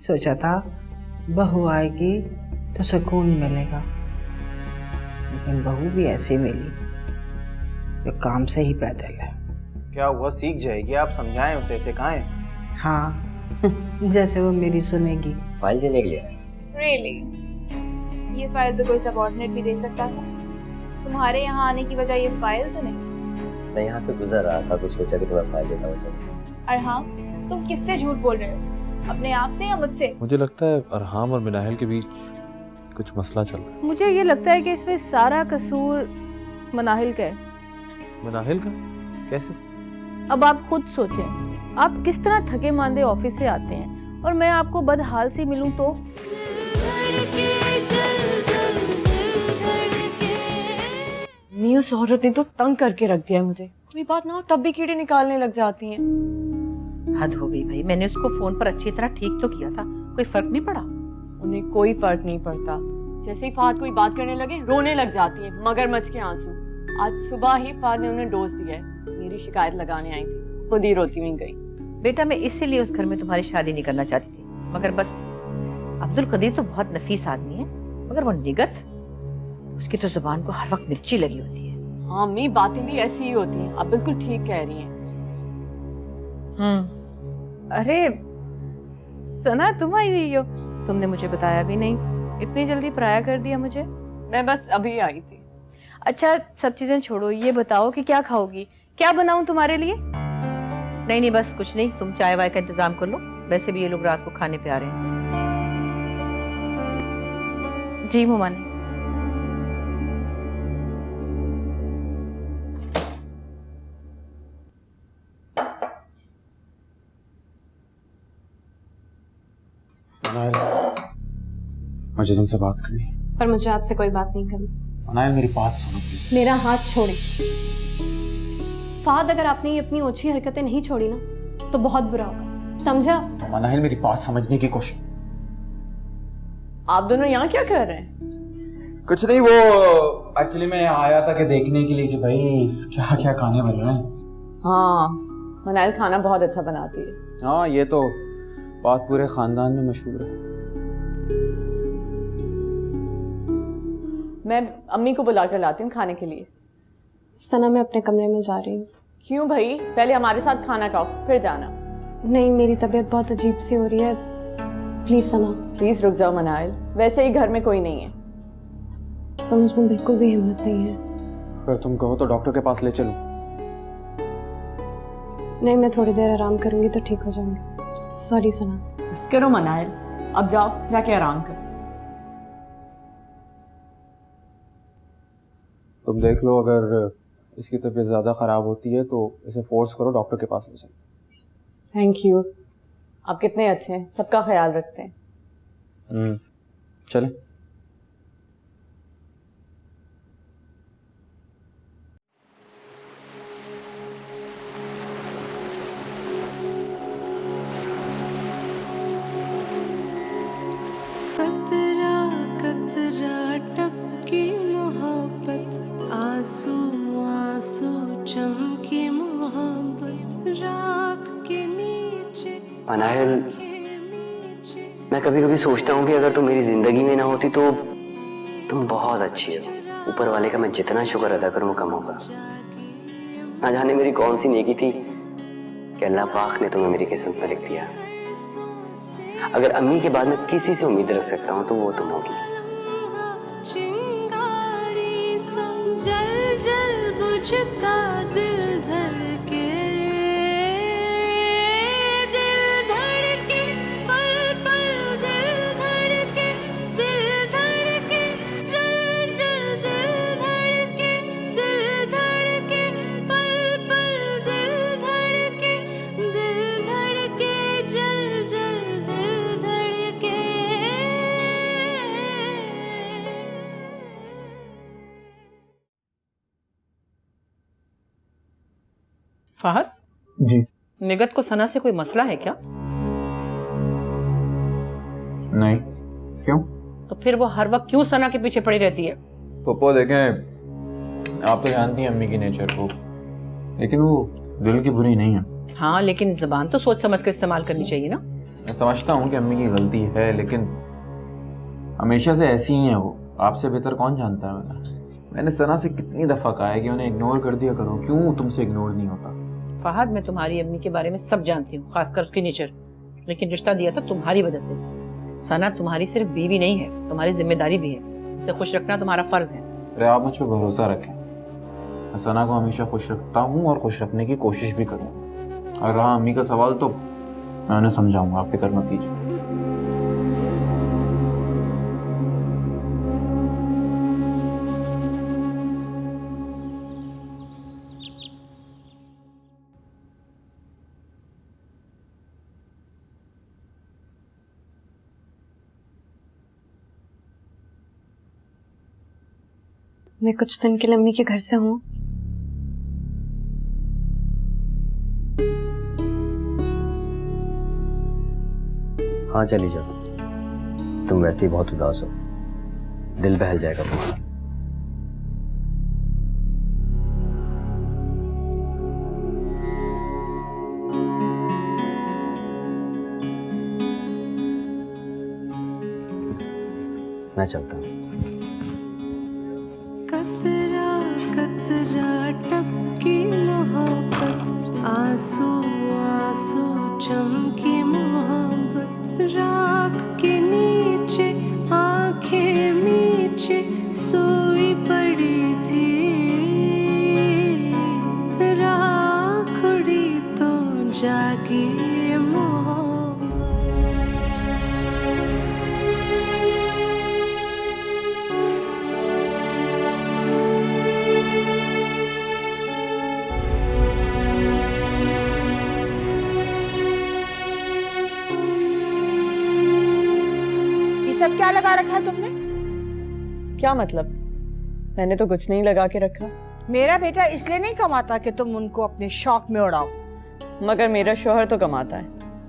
सोचा था बहू आएगी तो सुकून मिलेगा, लेकिन बहू भी ऐसी मिली जो काम से ही पैदल है। क्या हुआ, सीख जाएगी, आप समझाएं उसे, सिखाएं। हाँ जैसे वो मेरी सुनेगी। फाइल देने के लिए आया। Really? ये फाइल तो कोई सबऑर्डिनेट भी दे सकता था। तुम्हारे यहाँ आने की वजह ये फाइल तो नहीं? मैं यहाँ से गुजर रहा था तो सोचा कि तुम्हें फाइल देता हूँ। अरहाम, तुम किससे झूठ बोल रहे हो, अपने आप से या मुझसे? मुझे लगता है अरहाम और मिनाहिल के बीच कुछ मसला चल रहा है। मुझे ये लगता है कि इसमें सारा कसूर मनाहिल का है। मिनाहिल का? कैसे? अब आप खुद सोचें, आप किस तरह थके मांदे ऑफिस से आते हैं और मैं आपको बदहाल से मिलूं तो? उस औरत ने तो तंग करके रख दिया है मुझे। कोई बात ना हो तब भी कीड़े निकालने लग जाती हैं। हद हो गई भाई, मैंने उसको फोन पर अच्छी तरह ठीक तो किया था, कोई फर्क नहीं पड़ा। उन्हें कोई फर्क नहीं पड़ता, जैसे ही फाद कोई बात करने लगे रोने लग जाती है, मगरमच्छ के आंसू। आज सुबह ही फाद ने उन्हें डोज दिया है, मेरी शिकायत लगाने आई थी, खुद ही रोती हुई गई। बेटा मैं इसीलिए उस घर में तुम्हारी शादी नहीं करना चाहती थी, मगर बस अब्दुल कदीर तो बहुत नफीस आदमी है, मगर वो निगत, उसकी तो जुबान को हर वक्त मिर्ची लगी होती है। हाँ अम्मी, बातें भी ऐसी ही होती हैं, आप बिल्कुल ठीक कह रही हैं। अरे सना, तुम आई हुई हो? तुमने मुझे बताया भी नहीं, इतनी जल्दी पराया कर दिया मुझे। मैं बस अभी आई थी। अच्छा सब चीजें छोड़ो, ये बताओ कि क्या खाओगी, क्या बनाऊं तुम्हारे लिए? नहीं नहीं बस कुछ नहीं, तुम चाय वाय का इंतजाम कर लो, वैसे भी ये लोग रात को खाने पे आ रहे हैं। जी मुमानी। मुझे तुमसे बात करनी। पर मुझे आपसे कोई बात नहीं करनी। मनाइल मेरी बात सुनो प्लीज। मेरा हाथ छोड़े। फाद, अगर आपने ये अपनी ओछी हरकतें नहीं छोड़ी ना तो बहुत बुरा होगा, समझा? मनाइल मेरी बात समझने की कोशिश। आप दोनों यहाँ क्या कर रहे हैं? कुछ नहीं, वो एक्चुअली मैं आया था कि देखने के लिए कि भाई क्या क्या खाने बन रहे हैं। हाँ मनाइल खाना बहुत अच्छा बनाती है। हाँ ये तो बात पूरे खानदान में मशहूर है। मैं अम्मी को बुला कर लाती हूँ खाने के लिए। सना, मैं अपने कमरे में जा रही हूँ। क्यों भाई, पहले हमारे साथ खाना खाओ फिर जाना। नहीं, मेरी तबीयत बहुत अजीब सी हो रही है, प्लीज सना। प्लीज रुक जाओ मनाइल, वैसे ही घर में कोई नहीं है। पर मुझमें बिल्कुल भी हिम्मत नहीं है। अगर तुम कहो तो डॉक्टर के पास ले चलूं? नहीं, मैं थोड़ी देर आराम करूंगी तो ठीक हो जाऊंगी। सॉरी सना। बस करो मनाइल, अब जाओ जाके आराम करो। तुम देख लो, अगर इसकी तबीयत ज़्यादा ख़राब होती है तो इसे फोर्स करो, डॉक्टर के पास ले चलो। थैंक यू, आप कितने अच्छे हैं, सबका ख्याल रखते हैं। चले। कतरा कतरा टपकी मोहब्बत, आंसू आंसू चमकी मोहब्बत, राख के नीचे। मनाहिल, मैं कभी कभी सोचता हूँ कि अगर तुम मेरी जिंदगी में ना होती तो तुम बहुत अच्छी हो। ऊपर वाले का मैं जितना शुक्र अदा करूँ वो कम होगा। ना जाने मेरी कौन सी नेकी थी कि अल्लाह पाक ने तुम्हें मेरी किस्मत में लिख दिया। अगर अम्मी के बाद मैं किसी से उम्मीद रख सकता हूँ तो वो तुम होगी। चिंगारी सा जल जल बुझता दिल धड़के, दिल धड़के पल पल, दिल धड़के, दिल धड़के जल जल, दिल धड़के, दिल धड़के पल पल, दिल धड़के, दिल धड़के जल जल, दिल धड़के। फहद जी। निगत को सना से कोई मसला है क्या? नहीं, क्यों? तो फिर वो हर वक्त क्यों सना के पीछे पड़ी रहती है? पप्पो देखें, आप तो जानती हैं अम्मी की नेचर को, लेकिन वो दिल की बुरी नहीं है। हाँ लेकिन जुबान तो सोच समझ कर इस्तेमाल करनी चाहिए ना। मैं समझता हूँ कि अम्मी की गलती है, लेकिन हमेशा से ऐसी ही है वो। आपसे बेहतर कौन जानता है। मैंने सना से कितनी दफ़ा कहा है कि उन्हें इग्नोर कर दिया करो, क्यों तुमसे इग्नोर नहीं होता। फहद, मैं तुम्हारी अम्मी के बारे में सब जानती हूँ, खासकर उसकी नेचर, लेकिन रिश्ता दिया था तुम्हारी वजह से। सना तुम्हारी सिर्फ बीवी नहीं है, तुम्हारी जिम्मेदारी भी है। उसे खुश रखना तुम्हारा फर्ज है। अरे आप मुझ पर भरोसा रखें, मैं सना को हमेशा खुश रखता हूँ और खुश रखने की कोशिश भी करूँगा। और रहा अम्मी का सवाल तो मैं उन्हें समझाऊंगा, आप फिक्र मत कीजिए। मैं कुछ दिन के लिए अम्मी के घर से हूँ। हाँ चली जाओ, तुम वैसे ही बहुत उदास हो, दिल बहल जाएगा तुम्हारा। मैं चलता हूँ। कतरा कतरा टपकी मोहब्बत, आंसू आंसू चमकी मोहब्बत, राख के नीचे आंखें नीचे सोई पड़ी थी, राख उड़ी तो जागी मोहब्बत। सब क्या लगा रखा है तुमने? क्या मतलब? मैंने तो कुछ नहीं लगा के रखा। मेरा बेटा इसलिए नहीं कमाता कि तुम उनको अपने शौक में उड़ाओ, मगर मेरा शोहर तो कमाता है।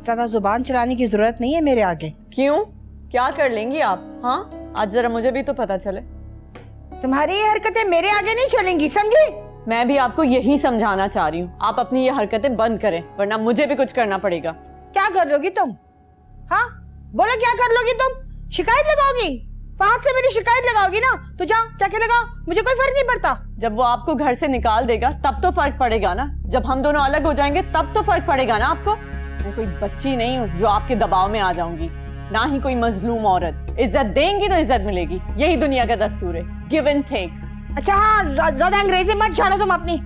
ज्यादा जुबान चलाने की जरूरत नहीं है मेरे आगे। क्यों? क्या कर लेंगी आप? हाँ, आज जरा मुझे भी तो पता चले। तुम्हारी ये हरकतें मेरे आगे नहीं चलेंगी, समझी? मैं भी आपको यही समझाना चाह रही हूँ, आप अपनी ये हरकतें बंद करें, वरना मुझे भी कुछ करना पड़ेगा। क्या कर लोगी तुम? हाँ बोलो, क्या कर लोगी तुम? शिकायत लगाओगी? फहद से मेरी शिकायत लगाओगी ना? तो जाओ जाके लगाओ, मुझे कोई फर्क नहीं पड़ता। जब वो आपको घर से निकाल देगा तब तो फर्क पड़ेगा ना। जब हम दोनों अलग हो जाएंगे तब तो फर्क पड़ेगा ना आपको। मैं कोई बच्ची नहीं हूँ जो आपके दबाव में आ जाऊंगी, ना ही कोई मजलूम औरत। इज्जत देंगी तो इज्जत मिलेगी, यही दुनिया का दस्तूर है, गिव एंड टेक। अच्छा हाँ, ज्यादा अंग्रेजी मत झाड़ो तुम अपनी,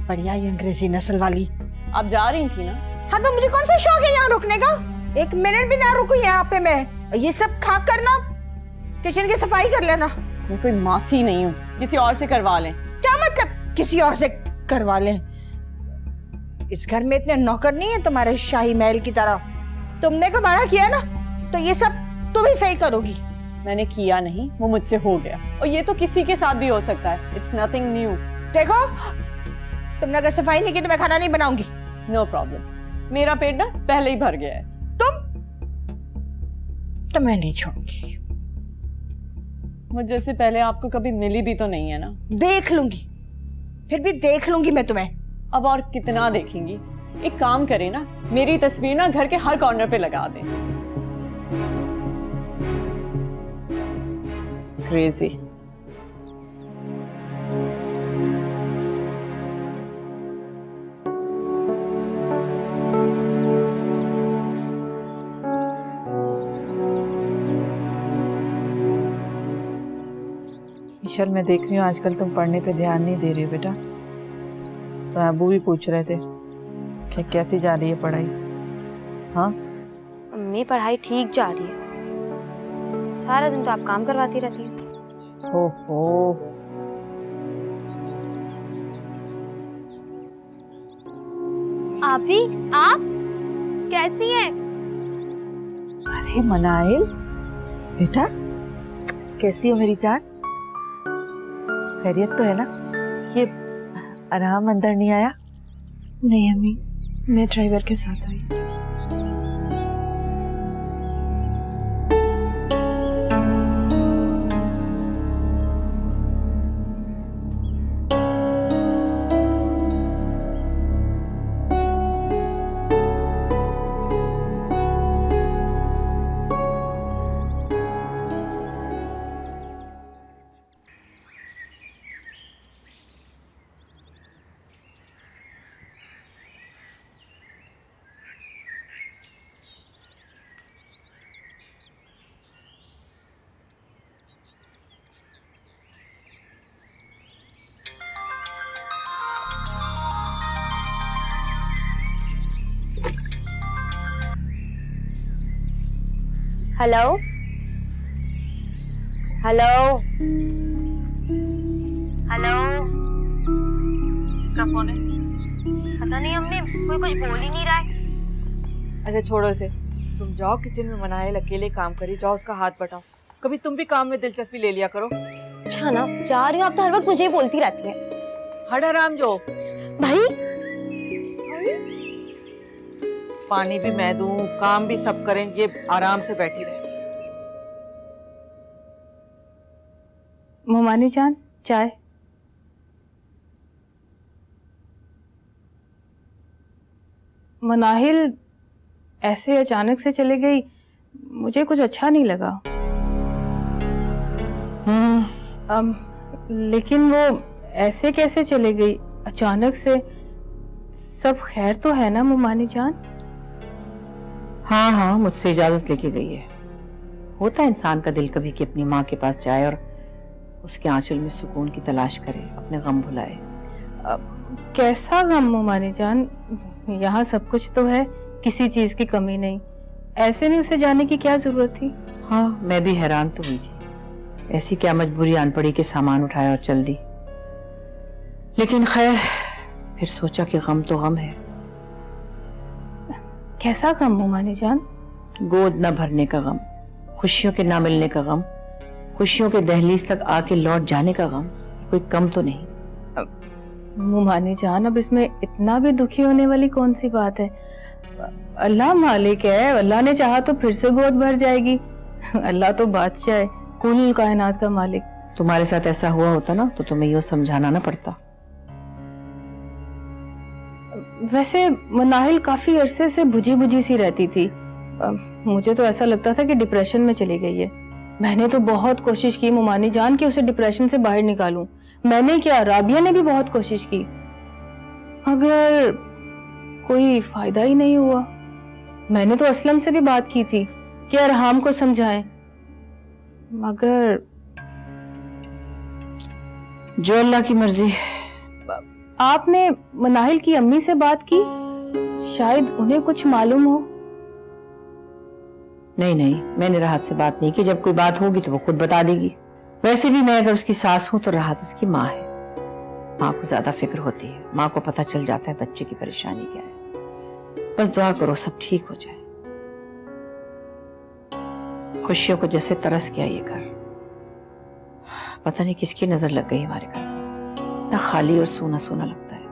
बढ़िया ही अंग्रेजी नस्ल वाली। आप जा रही थी ना? हाँ तो मुझे कौन सा शौक है यहाँ रुकने का? एक मिनट भी ना रुकू यहाँ पे मैं। ये सब खा कर ना किचन की सफाई कर लेना। मैं कोई मासी नहीं हूँ, किसी और से करवा लें। क्या मतलब किसी और से करवा लें? इस घर में इतने नौकर नहीं है तुम्हारे शाही महल की तरह। तुमने कमाना किया ना तो ये सब तुम ही सही करोगी। मैंने किया नहीं, वो मुझसे हो गया, और ये तो किसी के साथ भी हो सकता है। It's nothing new. देखो, तुमने अगर सफाई नहीं की तो मैं खाना नहीं बनाऊंगी। नो प्रॉब्लम, मेरा पेट ना पहले ही भर गया है। तो मैं नहीं छोड़ूंगी। मुझे से पहले आपको कभी मिली भी तो नहीं है ना? देख लूंगी, फिर भी देख लूंगी मैं तुम्हें। अब और कितना देखेंगी? एक काम करें ना, मेरी तस्वीर ना घर के हर कॉर्नर पे लगा दें। क्रेजी। ईशर, मैं देख रही हूँ आजकल तुम पढ़ने पे ध्यान नहीं दे रही हो बेटा। तो अबू भी पूछ रहे थे कि कैसी जा रही है पढ़ाई। हाँ अम्मी, पढ़ाई ठीक जा रही है, सारा दिन तो आप काम करवाती रहती हैं। ओहो, आपी, आप कैसी हैं? अरे मनाइल बेटा, कैसी हो मेरी जान? खैरियत तो है ना? ये आराम अंदर नहीं आया? नहीं अम्मी, मैं ड्राइवर के साथ आई। Hello hello hello. किसका फोन है? पता नहीं अम्मी, कोई कुछ बोल ही नहीं रहा है। अच्छा छोड़ो इसे, तुम जाओ किचन में, मनाहिल अकेले काम करी, जाओ उसका हाथ बटाओ। कभी तुम भी काम में दिलचस्पी ले लिया करो। अच्छा ना, जा रही हूँ, आप तो हर वक्त मुझे ही बोलती रहती हैं। हट हराम जो। भाई पानी भी मैं दूं, काम भी सब करें, ये आराम से बैठी रहे। मोमानी जान, चाय। मनाहिल ऐसे अचानक से चले गई, मुझे कुछ अच्छा नहीं लगा। लेकिन वो ऐसे कैसे चले गई अचानक से? सब खैर तो है ना मोमानी जान? हाँ हाँ, मुझसे इजाजत लेके गई है। होता है इंसान का दिल कभी कि अपनी माँ के पास जाए और उसके आंचल में सुकून की तलाश करे, अपने गम भुलाए। कैसा गम मोमानी जान? यहाँ सब कुछ तो है, किसी चीज की कमी नहीं। ऐसे नहीं उसे जाने की क्या जरूरत थी? हाँ, मैं भी हैरान तो हुई थी। ऐसी क्या मजबूरी आन पड़ी कि सामान उठाया और चल दी। लेकिन खैर, फिर सोचा कि गम तो गम है। कैसा गम मोमानी जान? गोद न भरने का गम, खुशियों के ना मिलने का गम, खुशियों के दहलीज तक आके लौट जाने का गम। कोई कम तो नहीं। मोमानी जान, अब इसमें इतना भी दुखी होने वाली कौन सी बात है? अल्लाह मालिक है, अल्लाह ने चाहा तो फिर से गोद भर जाएगी। अल्लाह तो बादशाह है, कुल कायनात का मालिक। तुम्हारे साथ ऐसा हुआ होता ना तो तुम्हें यो समझाना ना पड़ता। वैसे मनाहिल काफी अरसे से बुझी बुझी सी रहती थी। मुझे तो ऐसा लगता था कि डिप्रेशन में चली गई है। मैंने तो बहुत कोशिश की मोमानी जान कि उसे डिप्रेशन से बाहर निकालूं। मैंने क्या, राबिया ने भी बहुत कोशिश की, मगर कोई फायदा ही नहीं हुआ। मैंने तो असलम से भी बात की थी कि अरहाम को समझाएं, मगर जो अल्लाह की मर्जी। आपने मनाहिल की अम्मी से बात की? शायद उन्हें कुछ मालूम हो। नहीं नहीं, मैंने राहत से बात नहीं की। जब कोई बात होगी तो वो खुद बता देगी। वैसे भी मैं अगर उसकी सास हूं तो राहत उसकी माँ है। माँ को ज्यादा फिक्र होती है, माँ को पता चल जाता है बच्चे की परेशानी क्या है। बस दुआ करो सब ठीक हो जाए। खुशियों को जैसे तरस गया ये घर। पता नहीं किसकी नजर लग गई हमारे घर। इतना खाली और सूना सूना लगता है।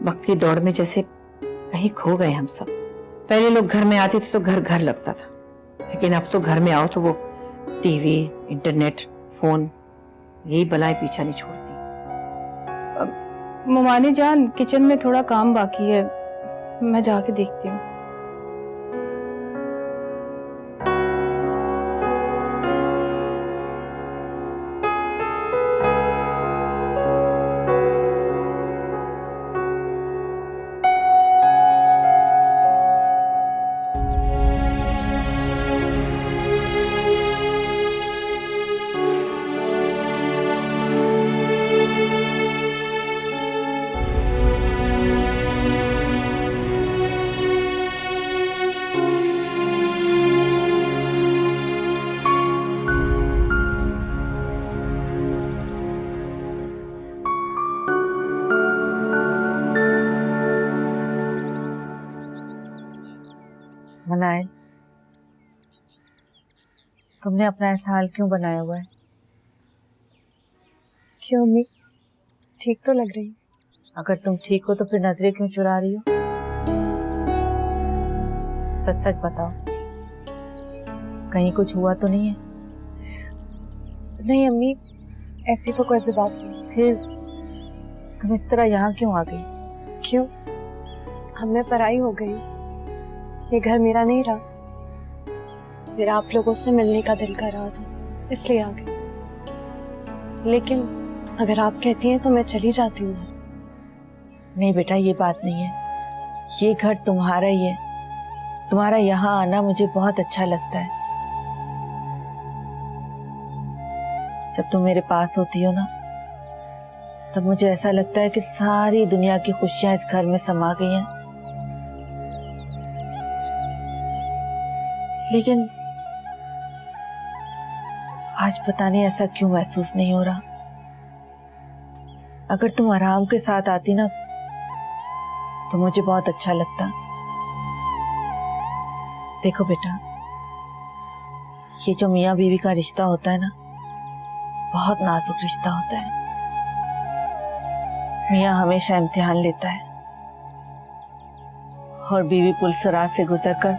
वक्त की दौड़ में जैसे कहीं खो गए हम सब। पहले लोग घर में आते थे तो घर घर लगता था, लेकिन अब तो घर में आओ तो वो टीवी, इंटरनेट, फोन, यही बलाएं पीछा नहीं छोड़ती। मोमानी जान, किचन में थोड़ा काम बाकी है, मैं जाके देखती हूँ। मनाहिल, तुमने अपना ऐसा हाल क्यों बनाया हुआ है? क्यों अम्मी, ठीक तो लग रही? अगर तुम ठीक हो तो फिर नजरें क्यों चुरा रही हो? सच सच बताओ, कहीं कुछ हुआ तो नहीं है? नहीं अम्मी, ऐसी तो कोई भी बात नहीं। फिर तुम इस तरह यहाँ क्यों आ गई? क्यों, अब मैं पराई हो गई, ये घर मेरा नहीं रहा। मेरा आप लोगों से मिलने का दिल कर रहा था, इसलिए आ गई। लेकिन अगर आप कहती हैं तो मैं चली जाती हूँ। नहीं बेटा, ये बात नहीं है। ये घर तुम्हारा ही है। तुम्हारा यहाँ आना मुझे बहुत अच्छा लगता है। जब तुम मेरे पास होती हो ना, तब मुझे ऐसा लगता है कि सारी दुनिया की खुशियां इस घर में समा गई हैं। लेकिन आज पता नहीं ऐसा क्यों महसूस नहीं हो रहा। अगर तुम आराम के साथ आती ना तो मुझे बहुत अच्छा लगता। देखो बेटा, ये जो मियाँ बीवी का रिश्ता होता है ना, बहुत नाजुक रिश्ता होता है। मियाँ हमेशा इम्तिहान लेता है और बीवी पुलसरात से गुजरकर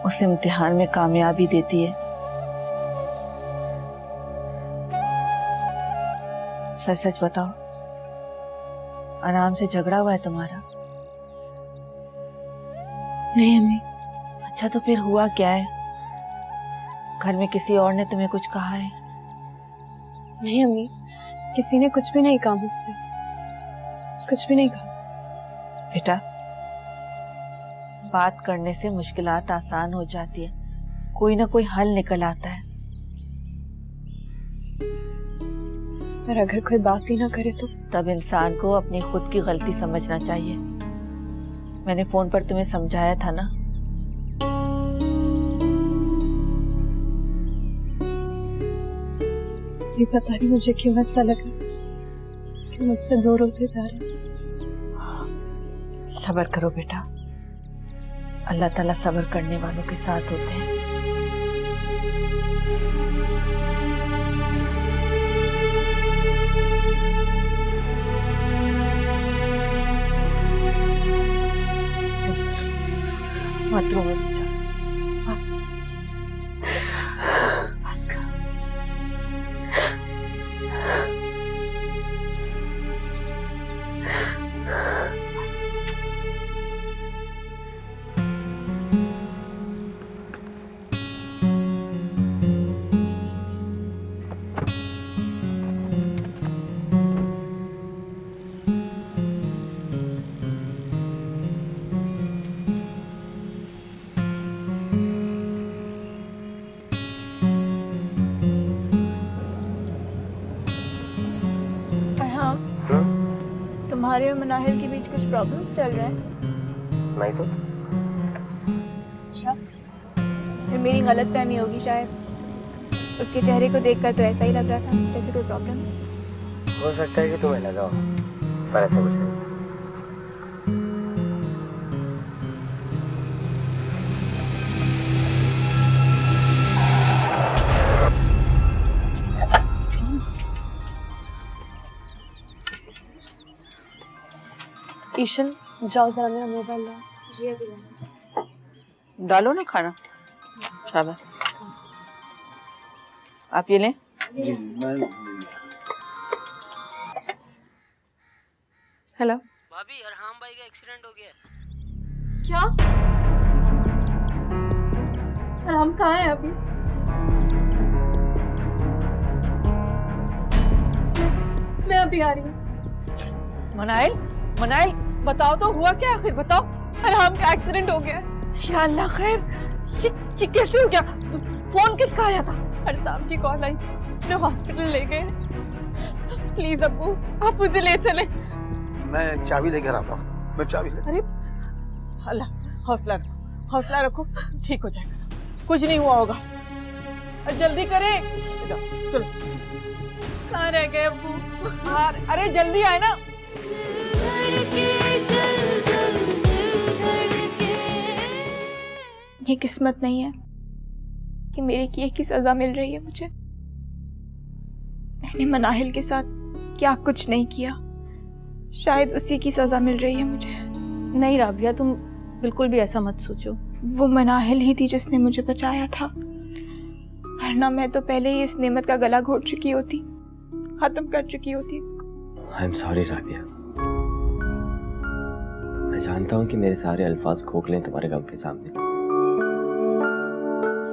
उस इम्तिहान में कामयाबी देती है। सच सच बताओ, आराम से झगड़ा हुआ है तुम्हारा? नहीं अम्मी। अच्छा तो फिर हुआ क्या है? घर में किसी और ने तुम्हें कुछ कहा है? नहीं अम्मी, किसी ने कुछ भी नहीं कहा मुझसे, कुछ भी नहीं कहा। बेटा, बात करने से मुश्किलात आसान हो जाती है, कोई ना कोई हल निकल आता है। पर अगर कोई बात ही ना करे तो? तब इंसान को अपनी खुद की गलती समझना चाहिए। मैंने फोन पर तुम्हें समझाया था ना। ये पता नहीं मुझे क्यों ऐसा लगा कि मुझसे दूर होते जा रहे। सब्र करो बेटा, अल्लाह ताला सब्र करने वालों के साथ होते हैं। मत रो मेरी जान, बस बस करो। तुम्हारे और मनाहिल के बीच कुछ प्रॉब्लम्स चल रहे हैं? नहीं तो। अच्छा, फिर मेरी गलत फहमी होगी शायद। उसके चेहरे को देखकर तो ऐसा ही लग रहा था जैसे कोई प्रॉब्लम है। हो सकता है कि तुम्हें लगा हो, पर ऐसा कुछ नहीं। ईशन, जाओ जरा मेरा मोबाइल लो। जी अभी डालो ना खाना। शाबाश, आप ये लें। जी मैं। हेलो भाभी, अरहाम भाई का एक्सीडेंट हो गया है। क्या? अरहाम कहाँ है अभी? मैं अभी आ रही हूँ। मनाइल, मनाइल बताओ तो हुआ क्या आखिर, बताओ। अरहाम का एक्सीडेंट हो गया। या अल्लाह खैर, ये कैसे हो गया? फोन किसका आया था? अरसाम की कॉल आई थी, मुझे हॉस्पिटल ले गए। प्लीज अब्बू, आप मुझे ले चले। मैं चाबी लेकर आता हूँ, मैं चाबी ले। अरे अल्लाह, हौसला रखो, ठीक हो जाएगा, कुछ नहीं हुआ होगा। जल्दी करें, चलो। कहाँ रह गए अब्बू? अरे जल्दी आए ना। ये किस्मत नहीं है कि मेरे किए की सजा मिल रही है मुझे। मैंने मनाहिल के साथ क्या कुछ नहीं किया, शायद उसी की सजा मिल रही है मुझे। नहीं राबिया, तुम बिल्कुल भी ऐसा मत सोचो। वो मनाहिल ही थी जिसने मुझे बचाया था, वरना मैं तो पहले ही इस नेमत का गला घोट चुकी होती, खत्म कर चुकी होती इसको। आई एम सॉरी राबिया, मैं जानता हूँ कि मेरे सारे अल्फाज खोखले तुम्हारे गम के सामने।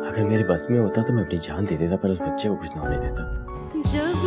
अगर मेरे बस में होता तो मैं अपनी जान दे देता, पर उस बच्चे को कुछ ना होने देता। जब